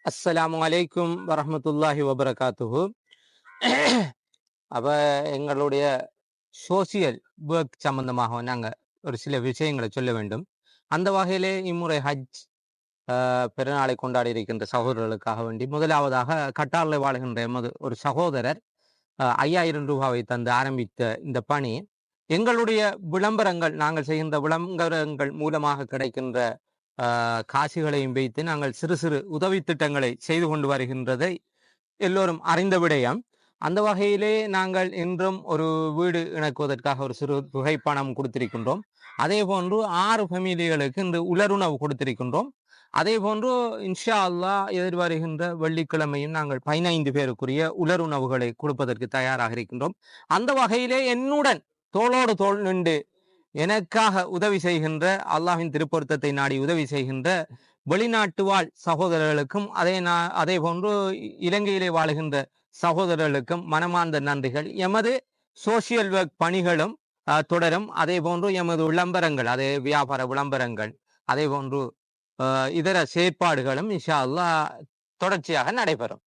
அஸ்ஸலாமு அலைக்கும் வரஹ்மத்துல்லாஹி வபரகாத்துஹு. அப்ப எங்களுடைய சோசியல் ஒர்க் சம்பந்தமாக நாங்க ஒரு சில விஷயங்களை சொல்ல வேண்டும். அந்த வகையிலே இம்முறை ஹஜ் பெருநாளை கொண்டாடி இருக்கின்ற சகோதரர்களுக்காக வேண்டி முதலாவதாக கட்டாரில் வாழ்கின்ற எமது ஒரு சகோதரர் 5000 ரூபாவை தந்து ஆரம்பித்த இந்த பணி எங்களுடைய விளம்பரங்கள், நாங்கள் செய்கின்ற விளம்பரங்கள் மூலமாக கிடைக்கின்ற காசுகளையும் வைத்து நாங்கள் சிறு சிறு உதவி திட்டங்களை செய்து கொண்டு வருகின்றதை எல்லோரும் அறிந்த விடயம். அந்த வகையிலே நாங்கள் இன்றும் ஒரு வீடு இணக்குவதற்காக ஒரு சிறு தொகை பணம் கொடுத்திருக்கின்றோம். அதே போன்று 6 ஃபேமிலிகளுக்கு இன்று உலருணவு கொடுத்திருக்கின்றோம். அதே போன்று இன்ஷா அல்லாஹ் எதிர்வருகின்ற வெள்ளிக்கிழமையும் நாங்கள் 15 பேருக்குரிய உலருணவுகளை கொடுப்பதற்கு தயாராக இருக்கின்றோம். அந்த வகையிலே என்னுடன் தோளோடு தோள் நின்று எனக்காக உதவி செய்கின்ற, அல்லாஹ்வின் திருப்பொருத்தத்தை நாடி உதவி செய்கின்ற வெளிநாட்டு வாழ் சகோதரர்களுக்கும் அதே போன்று இலங்கையிலே வாழுகின்ற சகோதரர்களுக்கும் மனமார்ந்த நன்றிகள். எமது சோசியல் ஒர்க் பணிகளும் தொடரும். அதே போன்று எமது விளம்பரங்கள், அதே வியாபார விளம்பரங்கள், அதே போன்று இதர செயற்பாடுகளும் இன்ஷா அல்லாஹ் தொடர்ச்சியாக நடைபெறும்.